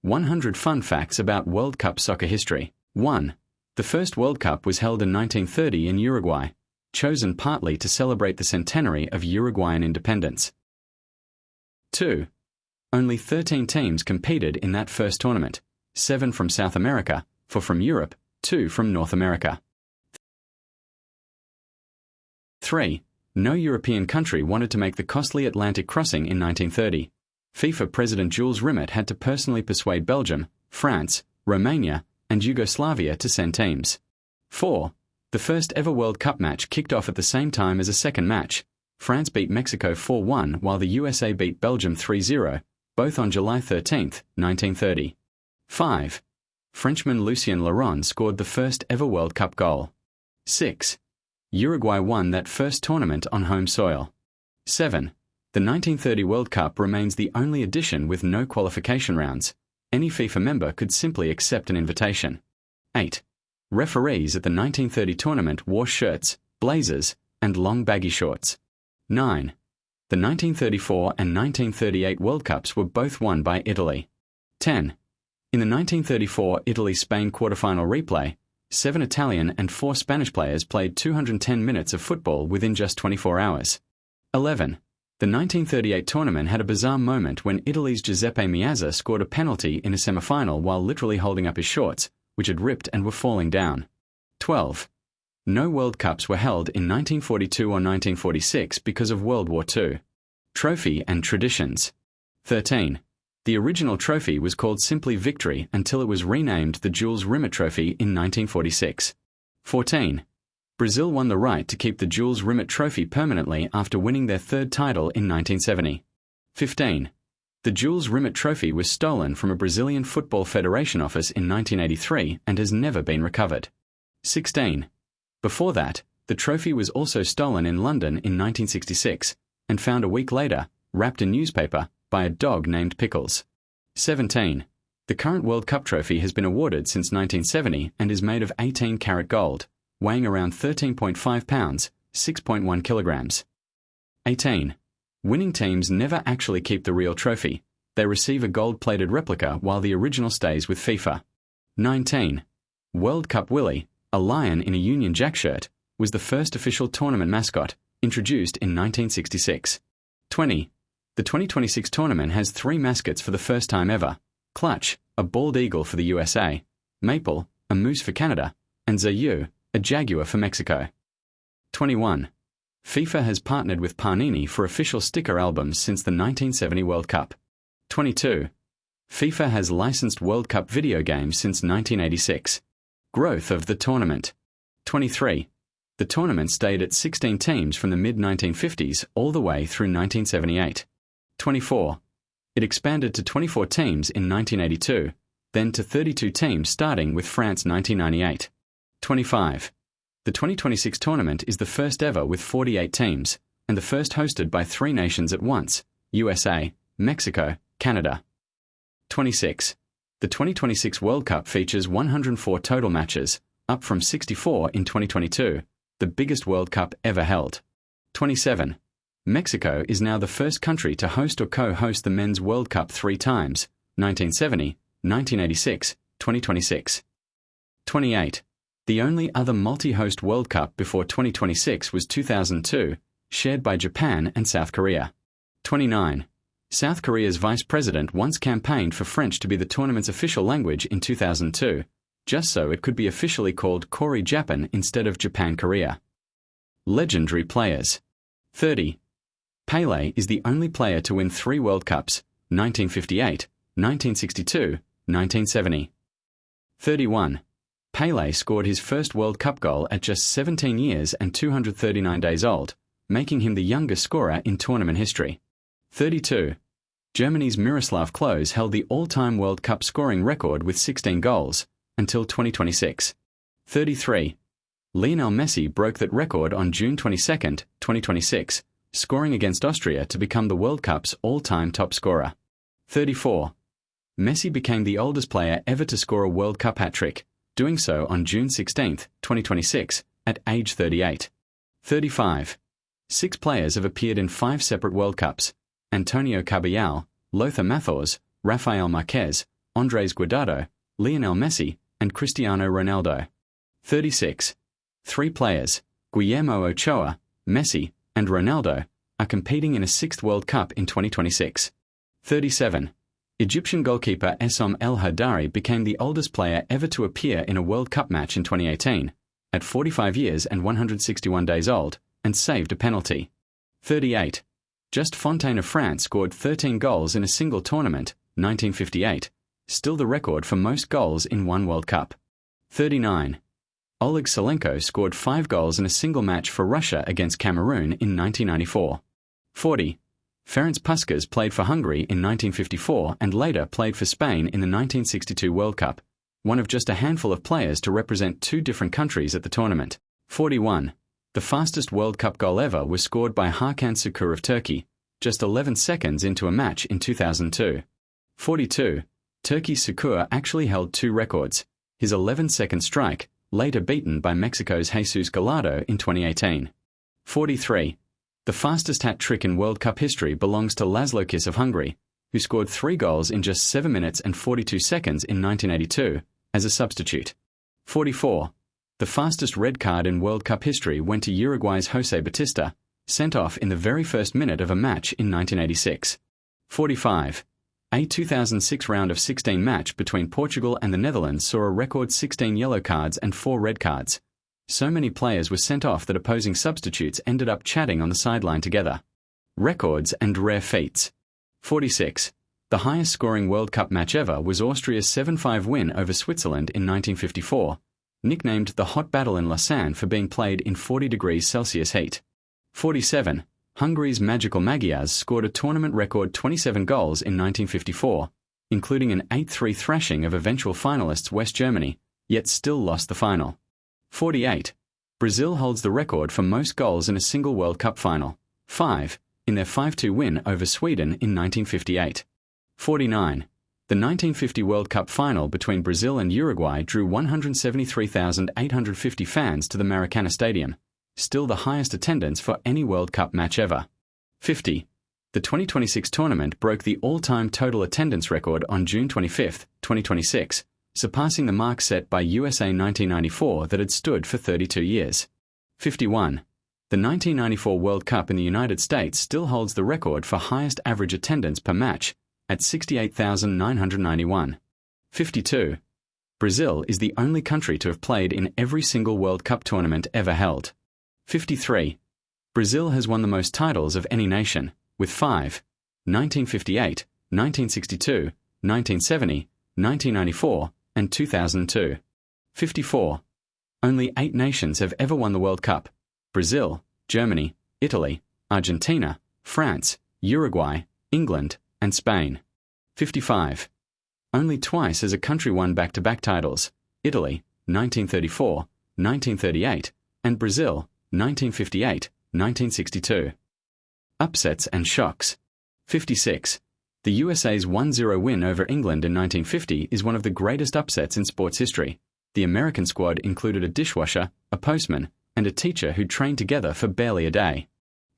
100 Fun Facts about World Cup soccer history. 1. The first World Cup was held in 1930 in Uruguay, chosen partly to celebrate the centenary of Uruguayan independence. 2. Only 13 teams competed in that first tournament, 7 from South America, 4 from Europe, 2 from North America. 3. No European country wanted to make the costly Atlantic crossing in 1930. FIFA President Jules Rimet had to personally persuade Belgium, France, Romania, and Yugoslavia to send teams. 4. The first ever World Cup match kicked off at the same time as a second match. France beat Mexico 4-1 while the USA beat Belgium 3-0, both on July 13, 1930. 5. Frenchman Lucien Laurent scored the first ever World Cup goal. 6. Uruguay won that first tournament on home soil. 7. The 1930 World Cup remains the only edition with no qualification rounds. Any FIFA member could simply accept an invitation. 8. Referees at the 1930 tournament wore shirts, blazers, and long baggy shorts. 9. The 1934 and 1938 World Cups were both won by Italy. 10. In the 1934 Italy-Spain quarterfinal replay, 7 Italian and 4 Spanish players played 210 minutes of football within just 24 hours. 11. The 1938 tournament had a bizarre moment when Italy's Giuseppe Meazza scored a penalty in a semi-final while literally holding up his shorts, which had ripped and were falling down. 12. No World Cups were held in 1942 or 1946 because of World War II. Trophy and traditions. 13. The original trophy was called simply Victory until it was renamed the Jules Rimet Trophy in 1946. 14. Brazil won the right to keep the Jules Rimet Trophy permanently after winning their third title in 1970. 15. The Jules Rimet Trophy was stolen from a Brazilian Football Federation office in 1983 and has never been recovered. 16. Before that, the trophy was also stolen in London in 1966 and found a week later, wrapped in newspaper, by a dog named Pickles. 17. The current World Cup trophy has been awarded since 1970 and is made of 18-karat gold, weighing around 13.5 pounds, 6.1 kilograms. 18. Winning teams never actually keep the real trophy. They receive a gold-plated replica while the original stays with FIFA. 19. World Cup Willie, a lion in a Union Jack shirt, was the first official tournament mascot, introduced in 1966. 20. The 2026 tournament has 3 mascots for the first time ever: Clutch, a bald eagle for the USA; Maple, a moose for Canada; and Zayu, a jaguar for Mexico. 21. FIFA has partnered with Panini for official sticker albums since the 1970 World Cup. 22. FIFA has licensed World Cup video games since 1986. Growth of the tournament. 23. The tournament stayed at 16 teams from the mid-1950s all the way through 1978. 24. It expanded to 24 teams in 1982, then to 32 teams starting with France 1998. 25. The 2026 tournament is the first ever with 48 teams, and the first hosted by 3 nations at once: USA, Mexico, Canada. 26. The 2026 World Cup features 104 total matches, up from 64 in 2022, the biggest World Cup ever held. 27. Mexico is now the first country to host or co-host the Men's World Cup 3 times: 1970, 1986, 2026. 28. The only other multi-host World Cup before 2026 was 2002, shared by Japan and South Korea. 29. South Korea's vice president once campaigned for French to be the tournament's official language in 2002, just so it could be officially called Kori-Japan instead of Japan-Korea. Legendary players. 30. Pelé is the only player to win 3 World Cups: 1958, 1962, 1970. 31. Pelé scored his first World Cup goal at just 17 years and 239 days old, making him the youngest scorer in tournament history. 32. Germany's Miroslav Klose held the all-time World Cup scoring record with 16 goals, until 2026. 33. Lionel Messi broke that record on June 22, 2026, scoring against Austria to become the World Cup's all-time top scorer. 34. Messi became the oldest player ever to score a World Cup hat-trick, doing so on June 16, 2026, at age 38. 35. 6 players have appeared in 5 separate World Cups: Antonio Caballal, Lothar Matthaus, Rafael Marquez, Andres Guardado, Lionel Messi, and Cristiano Ronaldo. 36. 3 players, Guillermo Ochoa, Messi, and Ronaldo, are competing in a 6th World Cup in 2026. 37. Egyptian goalkeeper Essam El Hadari became the oldest player ever to appear in a World Cup match in 2018, at 45 years and 161 days old, and saved a penalty. 38. Just Fontaine of France scored 13 goals in a single tournament, 1958, still the record for most goals in one World Cup. 39. Oleg Salenko scored 5 goals in a single match for Russia against Cameroon in 1994. 40. Ferenc Puskás played for Hungary in 1954 and later played for Spain in the 1962 World Cup, one of just a handful of players to represent 2 different countries at the tournament. 41. The fastest World Cup goal ever was scored by Hakan Şükür of Turkey, just 11 seconds into a match in 2002. 42. Turkey's Şükür actually held 2 records, his 11-second strike, later beaten by Mexico's Jesus Gallardo in 2018. 43. The fastest hat-trick in World Cup history belongs to Laszlo Kiss of Hungary, who scored 3 goals in just 7 minutes and 42 seconds in 1982, as a substitute. 44. The fastest red card in World Cup history went to Uruguay's José Batista, sent off in the very first minute of a match in 1986. 45. A 2006 round of 16 match between Portugal and the Netherlands saw a record 16 yellow cards and 4 red cards. So many players were sent off that opposing substitutes ended up chatting on the sideline together. Records and rare feats. 46. The highest-scoring World Cup match ever was Austria's 7-5 win over Switzerland in 1954, nicknamed the Hot Battle in Lausanne for being played in 40 degrees Celsius heat. 47. Hungary's Magical Magyars scored a tournament record 27 goals in 1954, including an 8-3 thrashing of eventual finalists West Germany, yet still lost the final. 48. Brazil holds the record for most goals in a single World Cup final, 5, in their 5-2 win over Sweden in 1958. 49. The 1950 World Cup final between Brazil and Uruguay drew 173,850 fans to the Maracana Stadium, still the highest attendance for any World Cup match ever. 50. The 2026 tournament broke the all-time total attendance record on June 25, 2026, surpassing the mark set by USA 1994 that had stood for 32 years. 51. The 1994 World Cup in the United States still holds the record for highest average attendance per match, at 68,991. 52. Brazil is the only country to have played in every single World Cup tournament ever held. 53. Brazil has won the most titles of any nation, with 5, 1958, 1962, 1970, 1994, and 2002. 54. Only 8 nations have ever won the World Cup: Brazil, Germany, Italy, Argentina, France, Uruguay, England, and Spain. 55. Only twice has a country won back-to-back titles: Italy, 1934, 1938, and Brazil, 1958, 1962. Upsets and shocks. 56. The USA's 1-0 win over England in 1950 is one of the greatest upsets in sports history. The American squad included a dishwasher, a postman, and a teacher who trained together for barely a day.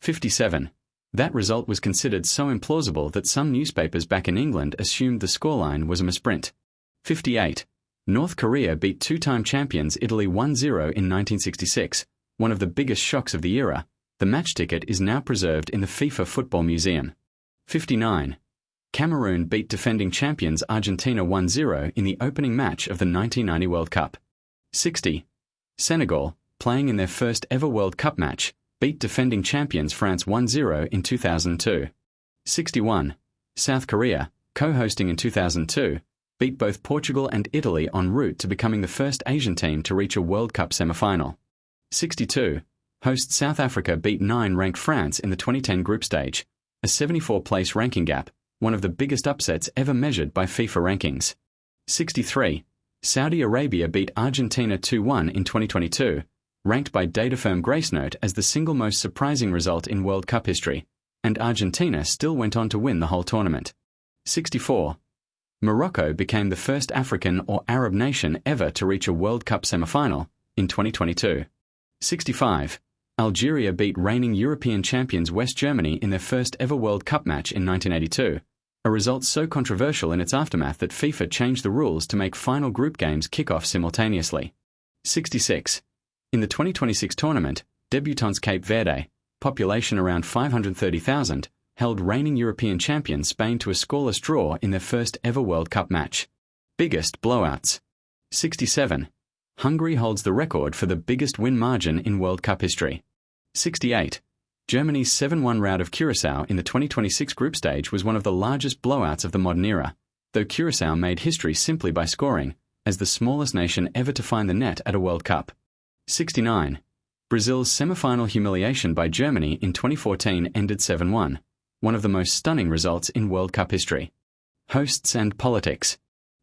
57. That result was considered so implausible that some newspapers back in England assumed the scoreline was a misprint. 58. North Korea beat 2-time champions Italy 1-0 in 1966, one of the biggest shocks of the era. The match ticket is now preserved in the FIFA Football Museum. 59. Cameroon beat defending champions Argentina 1-0 in the opening match of the 1990 World Cup. 60. Senegal, playing in their first ever World Cup match, beat defending champions France 1-0 in 2002. 61. South Korea, co-hosting in 2002, beat both Portugal and Italy en route to becoming the first Asian team to reach a World Cup semi-final. 62. Host South Africa beat 9-ranked France in the 2010 group stage, a 74-place ranking gap, one of the biggest upsets ever measured by FIFA rankings. 63. Saudi Arabia beat Argentina 2-1 in 2022, ranked by DataFirm Gracenote as the single most surprising result in World Cup history, and Argentina still went on to win the whole tournament. 64. Morocco became the first African or Arab nation ever to reach a World Cup semi-final in 2022. 65. Algeria beat reigning European champions West Germany in their first ever World Cup match in 1982, a result so controversial in its aftermath that FIFA changed the rules to make final group games kick off simultaneously. 66. In the 2026 tournament, debutants Cape Verde, population around 530,000, held reigning European champion Spain to a scoreless draw in their first ever World Cup match. Biggest blowouts. 67. Hungary holds the record for the biggest win margin in World Cup history. 68. Germany's 7-1 rout of Curaçao in the 2026 group stage was one of the largest blowouts of the modern era, though Curaçao made history simply by scoring, as the smallest nation ever to find the net at a World Cup. 69. Brazil's semi-final humiliation by Germany in 2014 ended 7-1, one of the most stunning results in World Cup history. Hosts and politics.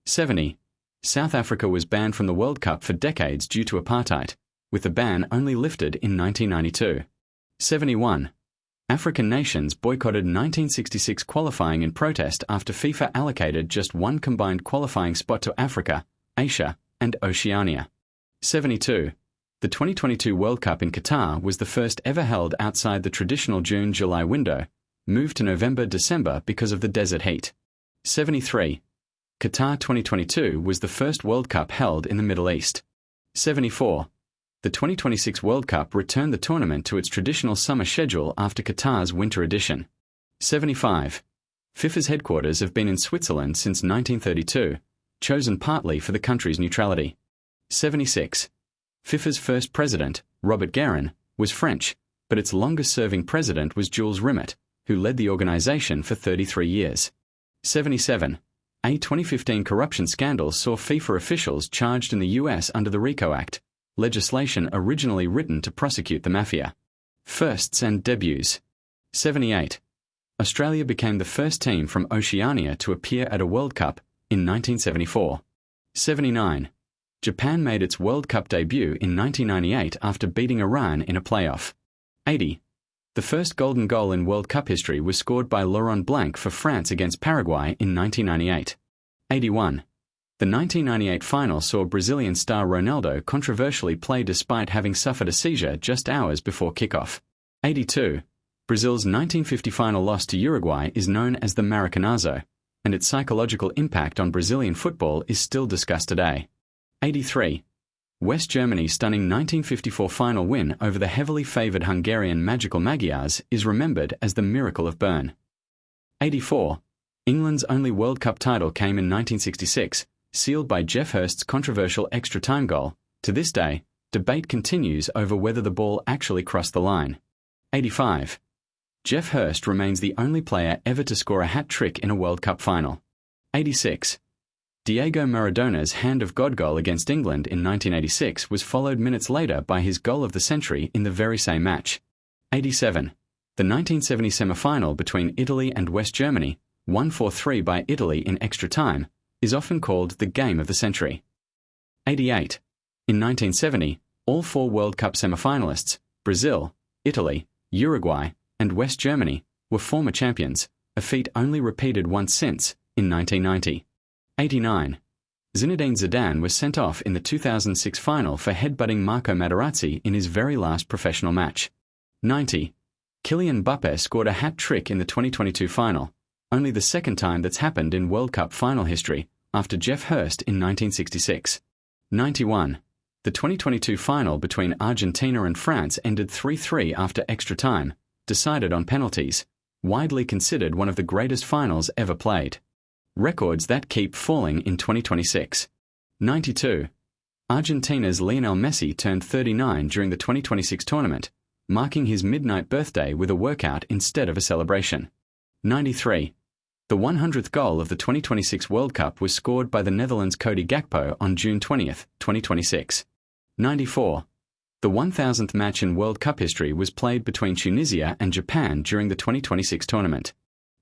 70. South Africa was banned from the World Cup for decades due to apartheid, with the ban only lifted in 1992. 71. African nations boycotted 1966 qualifying in protest after FIFA allocated just one combined qualifying spot to Africa, Asia, and Oceania. 72. The 2022 World Cup in Qatar was the first ever held outside the traditional June-July window, moved to November-December because of the desert heat. 73. Qatar 2022 was the first World Cup held in the Middle East. 74. The 2026 World Cup returned the tournament to its traditional summer schedule after Qatar's winter edition. 75. FIFA's headquarters have been in Switzerland since 1932, chosen partly for the country's neutrality. 76. FIFA's first president, Robert Guerin, was French, but its longest-serving president was Jules Rimet, who led the organization for 33 years. 77. A 2015 corruption scandal saw FIFA officials charged in the US under the RICO Act, legislation originally written to prosecute the mafia. Firsts and debuts. 78. Australia became the first team from Oceania to appear at a World Cup in 1974. 79. Japan made its World Cup debut in 1998 after beating Iran in a playoff. 80. The first golden goal in World Cup history was scored by Laurent Blanc for France against Paraguay in 1998. 81. The 1998 final saw Brazilian star Ronaldo controversially play despite having suffered a seizure just hours before kickoff. 82. Brazil's 1950 final loss to Uruguay is known as the Maracanazo, and its psychological impact on Brazilian football is still discussed today. 83. West Germany's stunning 1954 final win over the heavily favoured Hungarian Magical Magyars is remembered as the Miracle of Bern. 84. England's only World Cup title came in 1966, sealed by Geoff Hurst's controversial extra-time goal. To this day, debate continues over whether the ball actually crossed the line. 85. Geoff Hurst remains the only player ever to score a hat-trick in a World Cup final. 86. Diego Maradona's Hand of God goal against England in 1986 was followed minutes later by his goal of the century in the very same match. 87. The 1970 semi-final between Italy and West Germany, won 4-3 by Italy in extra time, is often called the game of the century. 88. In 1970, all four World Cup semi-finalists, Brazil, Italy, Uruguay, and West Germany, were former champions, a feat only repeated once since, in 1990. 89. Zinedine Zidane was sent off in the 2006 final for headbutting Marco Materazzi in his very last professional match. 90. Kylian Mbappé scored a hat-trick in the 2022 final, only the second time that's happened in World Cup final history, after Geoff Hurst in 1966. 91. The 2022 final between Argentina and France ended 3-3 after extra time, decided on penalties, widely considered one of the greatest finals ever played. Records that keep falling in 2026. 92. Argentina's Lionel Messi turned 39 during the 2026 tournament, marking his midnight birthday with a workout instead of a celebration. 93. The 100th goal of the 2026 World Cup was scored by the Netherlands' Cody Gakpo on June 20, 2026. 94. The 1000th match in World Cup history was played between Tunisia and Japan during the 2026 tournament.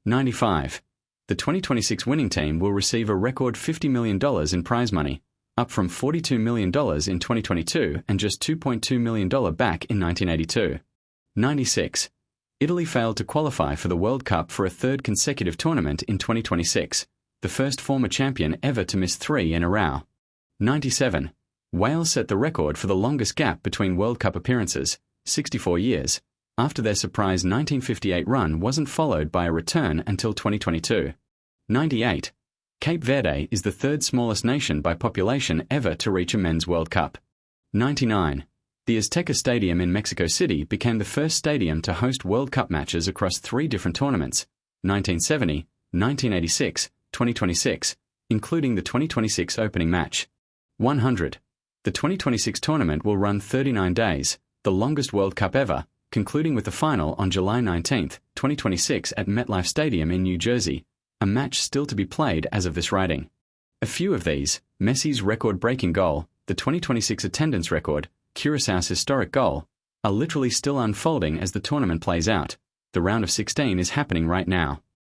95. The 2026 winning team will receive a record $50 million in prize money, up from $42 million in 2022 and just $2.2 million back in 1982. 96. Italy failed to qualify for the World Cup for a third consecutive tournament in 2026, the first former champion ever to miss 3 in a row. 97. Wales set the record for the longest gap between World Cup appearances, 64 years, after their surprise 1958 run wasn't followed by a return until 2022. 98. Cape Verde is the third smallest nation by population ever to reach a Men's World Cup. 99. The Azteca Stadium in Mexico City became the first stadium to host World Cup matches across 3 different tournaments, 1970, 1986, 2026, including the 2026 opening match. 100. The 2026 tournament will run 39 days, the longest World Cup ever, concluding with the final on July 19, 2026 at MetLife Stadium in New Jersey, a match still to be played as of this writing. A few of these, Messi's record-breaking goal, the 2026 attendance record, Curaçao's historic goal, are literally still unfolding as the tournament plays out. The round of 16 is happening right now.